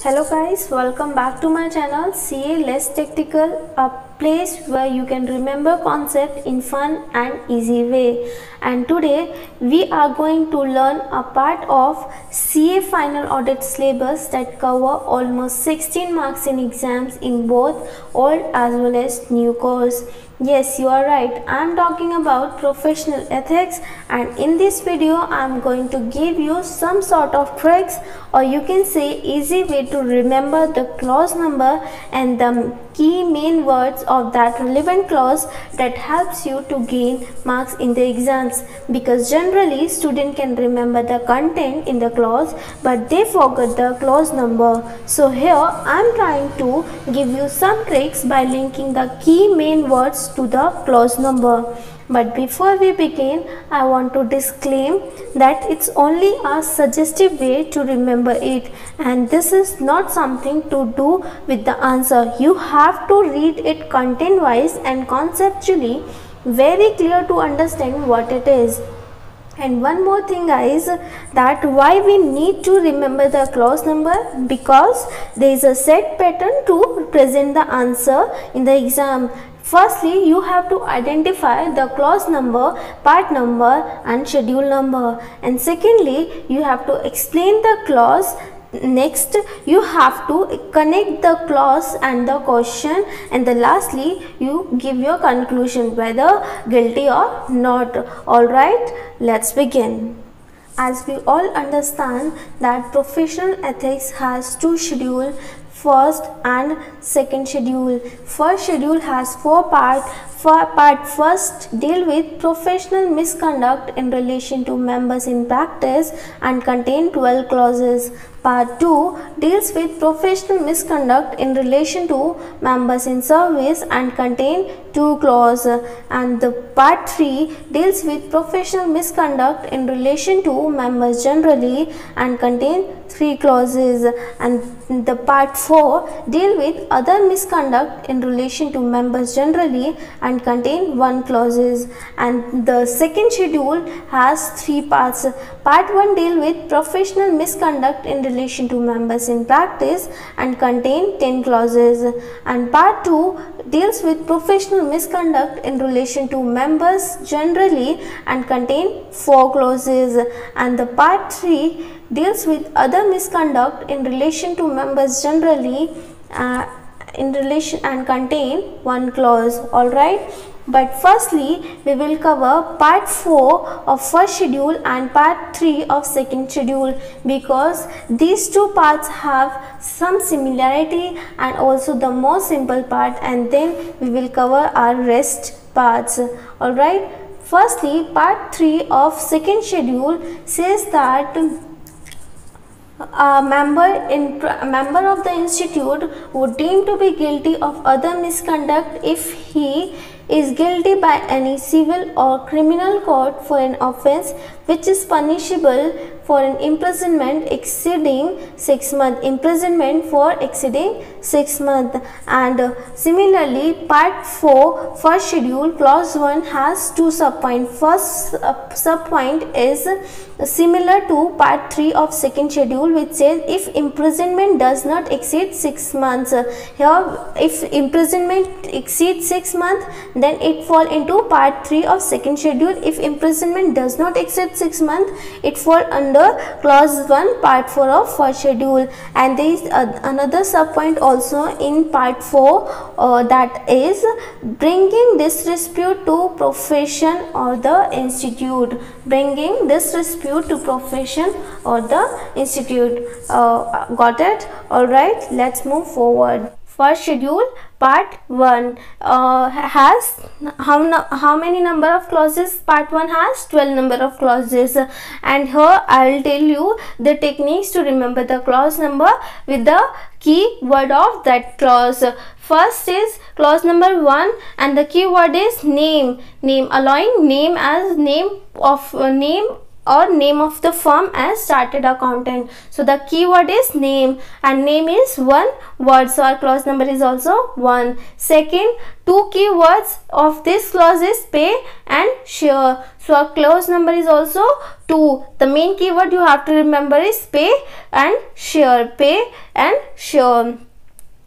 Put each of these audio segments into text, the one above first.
Hello guys, welcome back to my channel CA Less Technical, a place where you can remember concept in fun and easy way. And today we are going to learn a part of CA Final Audit syllabus that cover almost 16 marks in exams in both old as well as new course. Yes, you are right. I am talking about professional ethics, and in this video I am going to give you some sort of tricks, or you can say easy way to remember the clause number and the key main words of that relevant clause that helps you to gain marks in the exams. Because generally student can remember the content in the clause but they forget the clause number. So here I am trying to give you some tricks by linking the key main words to the clause number. But before we begin, I want to disclaim that it's only a suggestive way to remember it, and this is not something to do with the answer. You have to read it content wise and conceptually very clear to understand what it is. And one more thing guys, that why we need to remember the clause number, because there is a set pattern to present the answer in the exam. Firstly, you have to identify the clause number, part number and schedule number, and secondly you have to explain the clause. Next you have to connect the clause and the question, and then lastly you give your conclusion whether guilty or not. Alright, let's begin. As we all understand that professional ethics has two schedules, first and second schedule. First schedule has four parts. Part first deal with professional misconduct in relation to members in practice and contain 12 clauses. Part 2 deals with professional misconduct in relation to members in service and contain 2 clauses. And the Part 3 deals with professional misconduct in relation to members generally and contain 3 clauses. And the Part 4 deal with other misconduct in relation to members generally and contain 1 clauses. And the second schedule has 3 parts. Part 1 deal with professional misconduct in relation to members in practice and contain 10 clauses, and Part 2 deals with professional misconduct in relation to members generally and contain 4 clauses, and the Part 3 deals with other misconduct in relation to members generally and contain 1 clause. Alright, but firstly we will cover part 4 of first schedule and part 3 of second schedule, because these two parts have some similarity and also the most simple part, and then we will cover our rest parts. Alright, firstly part 3 of second schedule says that a member of the institute would deem to be guilty of other misconduct if he is guilty by any civil or criminal court for an offence which is punishable for an imprisonment exceeding 6 months. Imprisonment for exceeding 6 months. And similarly, part 4 first schedule clause 1 has 2 subpoints. First subpoint is similar to part 3 of second schedule, which says if imprisonment does not exceed 6 months. Here if imprisonment exceeds 6 months, then it fall into part 3 of second schedule. If imprisonment does not exceed 6 months, it fall under clause 1 part 4 of first schedule. And there is another subpoint also in part 4 that is bringing disrepute to profession or the institute. Bringing disrepute to profession or the institute. Got it? Alright, let's move forward. First schedule part 1 has how many number of clauses? Part 1 has 12 number of clauses, and here I will tell you the techniques to remember the clause number with the key word of that clause. First is clause number 1, and the key word is name. Name, allowing name as name or name of the firm as chartered accountant. So the keyword is name, and name is one word, so our clause number is also 1. Second, two keywords of this clause is pay and share, so our clause number is also 2. The main keyword you have to remember is pay and share, pay and share.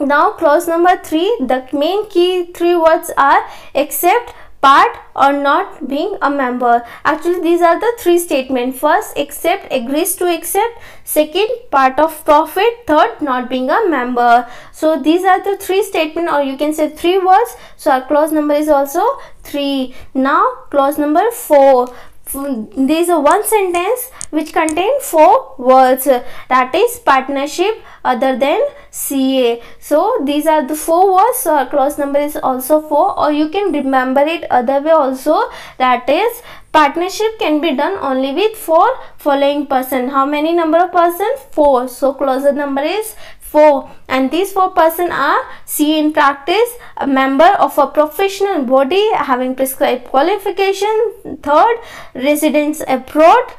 Now clause number 3, the main key 3 words are accept, part or not being a member. Actually these are the 3 statements. First, accept, agrees to accept. Second, part of profit. Third, not being a member. So these are the 3 statements, or you can say 3 words. So our clause number is also 3. Now clause number 4. There is a one sentence which contains 4 words, that is partnership other than CA. So these are the 4 words, so our clause number is also 4, or you can remember it other way also, that is partnership can be done only with 4 following person. How many number of persons? 4. So clause number is 4, and these 4 persons are CA in practice, a member of a professional body having prescribed qualification. Third, residence abroad,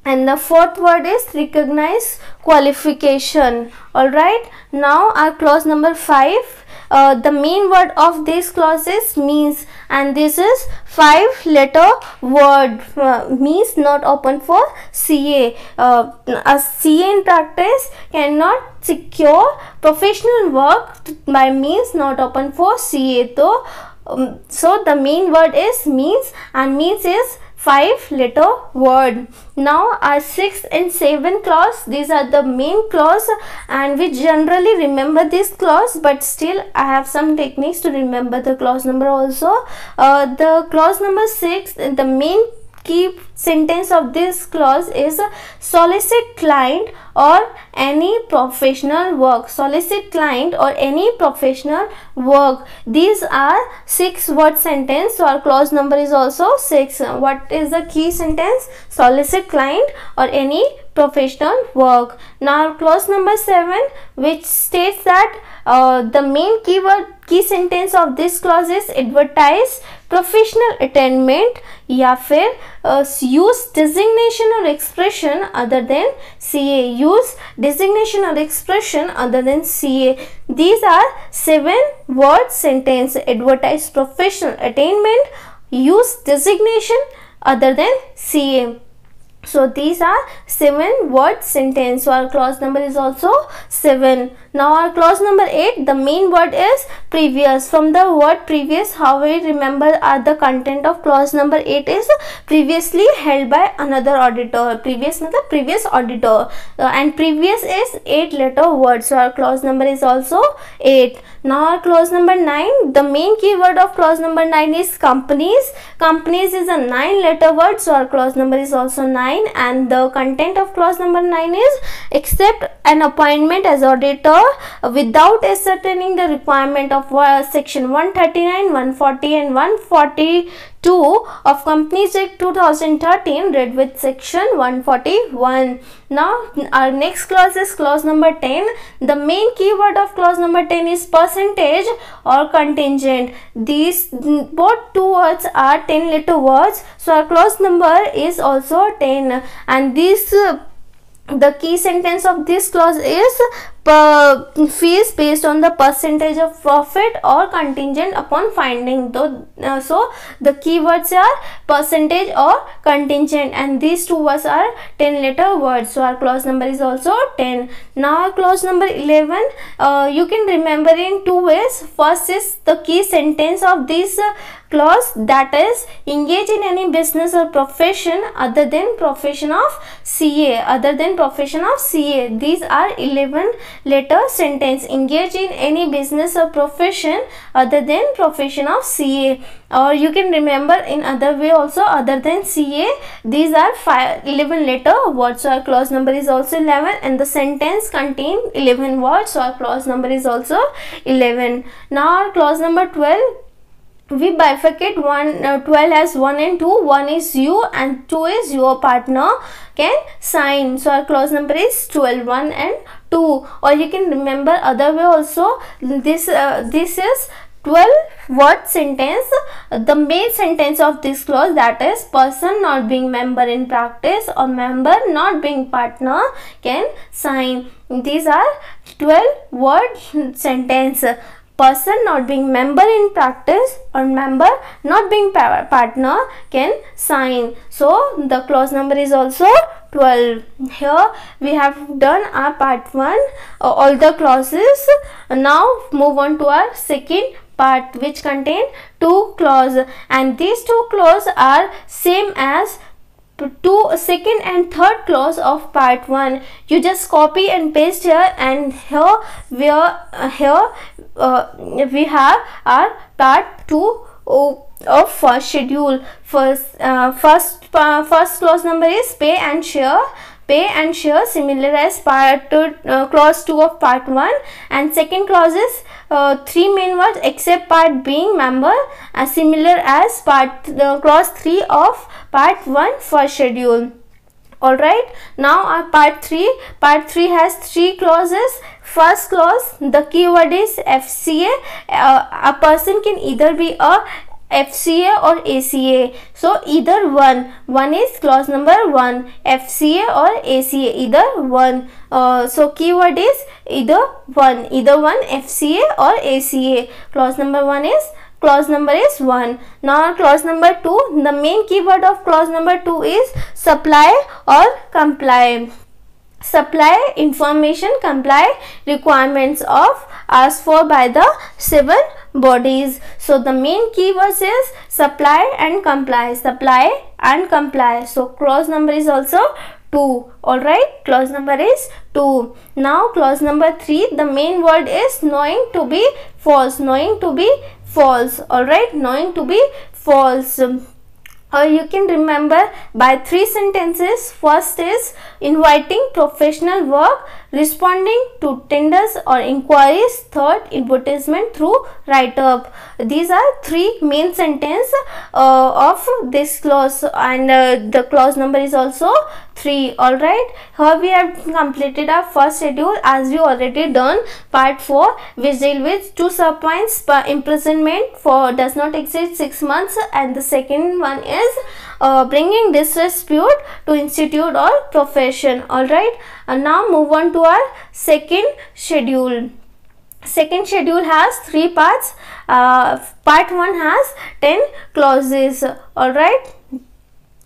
and the 4th word is recognized qualification. Alright, now our clause number 5. The main word of this clause is means, and this is 5-letter word. Means not open for CA. A CA in practice cannot secure professional work by means not open for CA. So the main word is means, and means is 5-letter word. Now our 6th and 7th clause, these are the main clause, and we generally remember this clause, but still I have some techniques to remember the clause number also. The clause number 6, the main key sentence of this clause is solicit client or any professional work. Solicit client or any professional work. These are 6 word sentence, so our clause number is also 6. What is the key sentence? Solicit client or any professional work. Now clause number 7, which states that the main key sentence of this clause is advertise professional attainment या फिर use designation or expression other than CA. Use designation or expression other than CA. These are 7 word sentence. Advertise professional attainment, use designation other than CA. So these are 7 word sentence. So our clause number is also 7. Now our clause number 8, the main word is previous. From the word previous, how we remember the content of clause number 8 is previously held by another auditor. Previous means previous auditor, and previous is 8-letter word. So our clause number is also 8. Now our clause number 9, the main keyword of clause number 9 is companies. Companies is a 9-letter word, so our clause number is also 9. And the content of clause number 9 is accept an appointment as auditor without ascertaining the requirement of section 139, 140 and 142 of Companies Act 2013 read with section 141. Now our next clause is clause number 10. The main keyword of clause number 10 is percentage or contingent. These both 2 words are 10-letter words, so our clause number is also 10. And this the key sentence of this clause is fees based on the percentage of profit or contingent upon finding. So the keywords are percentage or contingent, and these 2 words are 10-letter words, so our clause number is also 10. Now our clause number 11, you can remember in 2 ways. First is the key sentence of this clause, that is engage in any business or profession other than profession of CA. Other than profession of CA. These are 11-letter sentence. Engage in any business or profession other than profession of CA. Or you can remember in other way also, other than CA. These are 11-letter words, so our clause number is also 11, and the sentence contain 11 words, so our clause number is also 11. Now our clause number 12, we bifurcate 12 as 1 and 2. 1 is you and 2 is your partner can sign. So our clause number is 12, 1 and 2. Or you can remember other way also. This is 12-word sentence. The main sentence of this clause, that is, person not being member in practice or member not being partner can sign. These are 12-word sentence. Person not being member in practice or member not being partner can sign. So the clause number is also 12. Here we have done our part 1, all the clauses. Now move on to our second part, which contain 2 clauses, and these 2 clauses are same as second and third clause of part 1. You just copy and paste here, and here we have our part 2 of first schedule. First clause number is pay and share. Pay and share similar as clause 2 of part 1, and second clause is 3 main words except part being member, similar as clause 3 of part 1 first schedule. Alright, now our part 3 has 3 clauses. First clause, the keyword is FCA. A person can either be a FCA or ACA. So either one is clause number 1, FCA or ACA, either one. So keyword is either one, FCA or ACA. Clause number 1 is 1. Now clause number 2, the main keyword of clause number 2 is supply or comply. Supply information, comply requirements of asked for by the civil bodies. So the main keywords is supply and comply. Supply and comply. So clause number is also 2. Alright, clause number is 2. Now clause number 3, the main word is knowing to be false. Knowing to be false. Alright, knowing to be false. Or you can remember by 3 sentences. First is inviting professional work, responding to tenders or inquiries. Third, advertisement through write-up. These are 3 main sentences of this clause, and the clause number is also 3. Alright, here we have completed our first schedule, as we already done part 4, which deal with 2 subpoints: imprisonment for does not exceed 6 months, and the second one is bringing disrepute to institute or profession. Alright, and now move on to our second schedule. Second schedule has 3 parts. Part 1 has 10 clauses. Alright,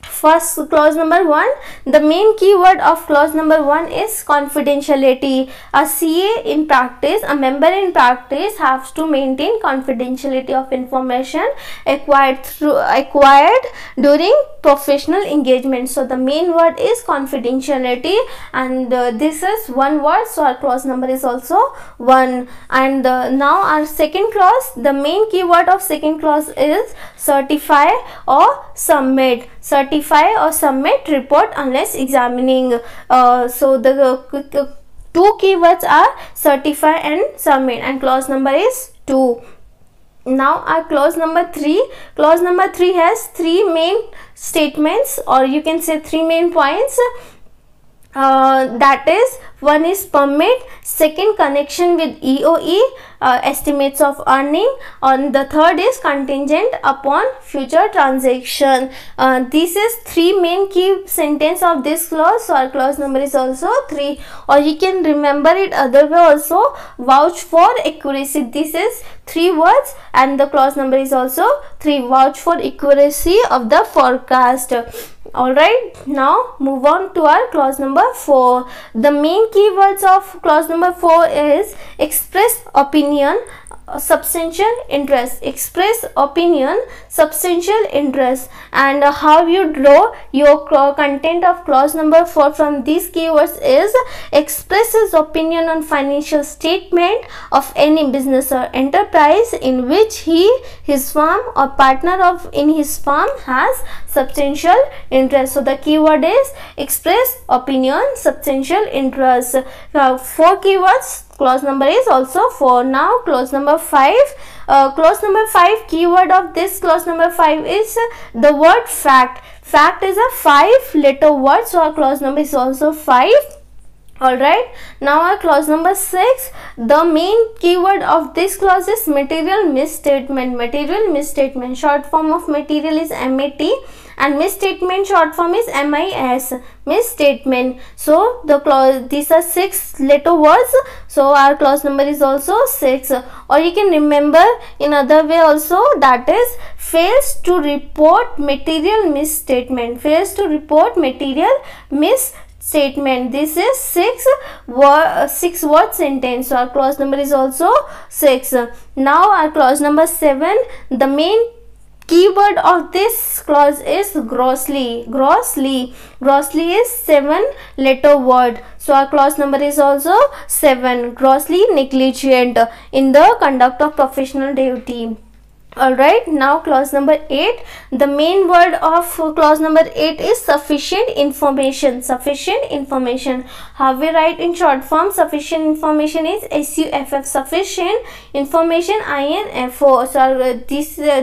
first clause number 1, the main keyword of clause number 1 is confidentiality. A CA in practice, a member in practice, has to maintain confidentiality of information acquired during professional engagement. So the main word is confidentiality, and this is one word, so our clause number is also 1. And now our second clause, the main keyword of second clause is certify or submit. Certify or submit report unless examining. So the 2 keywords are certify and submit, and clause number is 2. Now our clause number 3. Clause number 3 has 3 main statements, or you can say 3 main points. That is, one is permit, second connection with EOE, estimates of earning, and the third is contingent upon future transaction. This is 3 main key sentence of this clause, so our clause number is also 3. Or you can remember it other way also, vouch for accuracy. This is 3 words, and the clause number is also 3. Vouch for accuracy of the forecast. Alright, now move on to our clause number 4. The main keywords of clause number 4 is express opinion, substantial interest. Express opinion, substantial interest. And how you draw your content of clause number 4 from these keywords is expresses opinion on financial statement of any business or enterprise in which he, his firm, or partner in his firm has substantial interest. So the keyword is express opinion, substantial interest. 4 keywords. Clause number is also 4. Now clause number 5. Clause number 5, keyword of this clause number 5 is the word fact. Fact is a 5-letter word, so our clause number is also 5. Alright, now our clause number 6, the main keyword of this clause is material misstatement. Material misstatement, short form of material is MAT and misstatement short form is MIS, misstatement. So the clause, these are 6 letter words, so our clause number is also 6. Or you can remember in other way also, that is fails to report material misstatement, fails to report material misstatement. This is 6 word sentence, so our clause number is also 6. Now our clause number 7, the main keyword of this clause is grossly. Grossly is 7 letter word, so our clause number is also 7. Grossly negligent in the conduct of professional duty. Alright, now clause number 8, the main word of clause number 8 is sufficient information. Sufficient information, how we write in short form? Sufficient information is SUFF, sufficient information INFO. So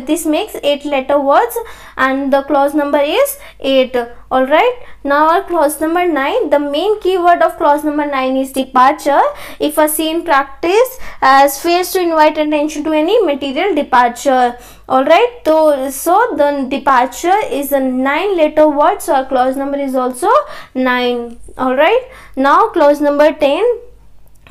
this makes 8 letter words and the clause number is 8. Alright, now our clause number 9, the main keyword of clause number 9 is departure. If a scene practice as fails to invite attention to any material departure. Alright, so the departure is a 9 letter word, so our clause number is also 9. Alright, now clause number 10.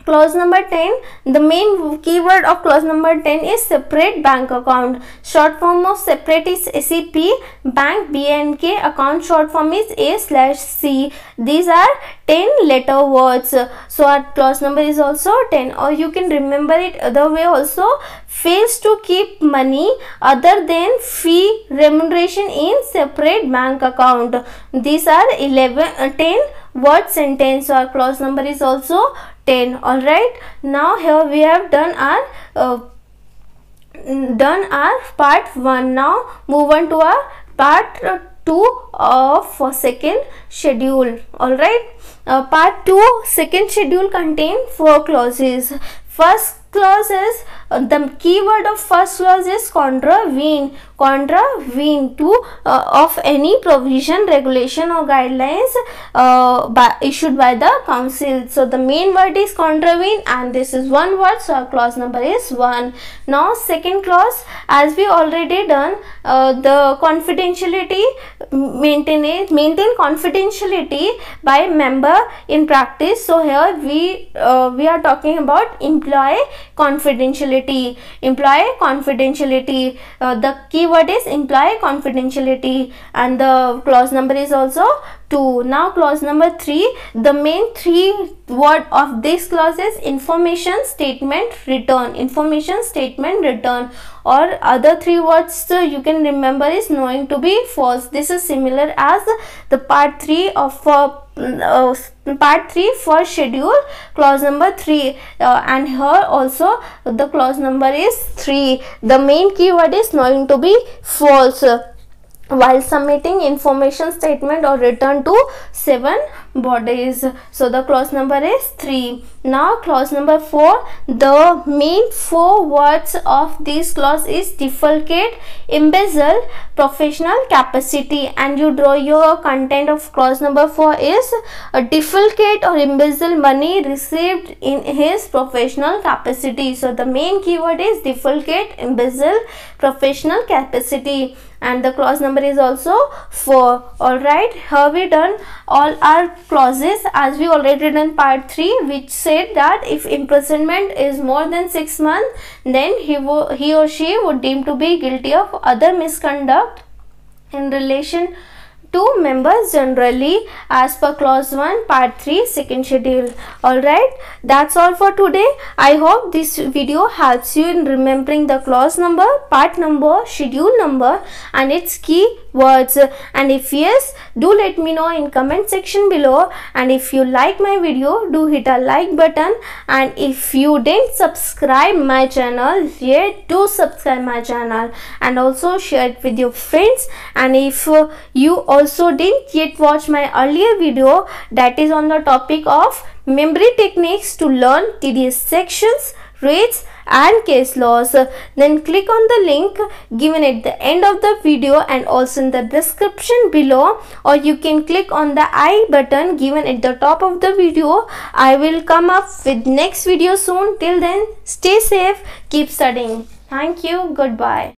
Clause number 10, the main keyword of clause number 10 is separate bank account. Short form of separate is SEP, bank BNK, account short form is A/C. These are 10 letter words, so our clause number is also 10. Or you can remember it other way also, fails to keep money other than fee remuneration in separate bank account. These are 10 word sentence, so our clause number is also 10. Alright, now here we have done our part 1. Now move on to our part 2 of second schedule. Alright, part 2 second schedule contain 4 clauses. First clause is the keyword of first clause is contravene to of any provision, regulation or guidelines issued by the council. So the main word is contravene and this is one word, so our clause number is 1. Now second clause, as we already done, the confidentiality, maintain confidentiality by member in practice. So here we are talking about employee confidentiality. The keyword is employee confidentiality and the clause number is also 2. Now clause number 3, the main 3 word of this clause is information statement return. Information statement return, or other 3 words you can remember is knowing to be false. This is similar as the part 3 of part 3 for schedule, clause number 3, and here also the clause number is 3. The main keyword is knowing to be false while submitting information statement or return to 7 bodies. So the clause number is 3. Now clause number 4, the main 4 words of this clause is defalcate, embezzle, professional capacity, and you draw your content of clause number 4 is defalcate or embezzle money received in his professional capacity. So the main keyword is defalcate, embezzle, professional capacity, and the clause number is also 4. Alright, here we done all our clauses as we already done part 3, which said that if imprisonment is more than 6 months, then he or she would deem to be guilty of other misconduct in relation to members generally as per clause 1 part 3 second schedule. Alright, that's all for today. I hope this video helps you in remembering the clause number, part number, schedule number and its key words, and if yes, do let me know in comment section below, and if you like my video, do hit a like button, and if you didn't subscribe my channel yet, do subscribe my channel and also share it with your friends. And if you also didn't yet watch my earlier video that is on the topic of memory techniques to learn TDS sections, rates and case laws, then click on the link given at the end of the video and also in the description below, or you can click on the I button given at the top of the video. I will come up with next video soon. Till then, stay safe, keep studying. Thank you. Goodbye.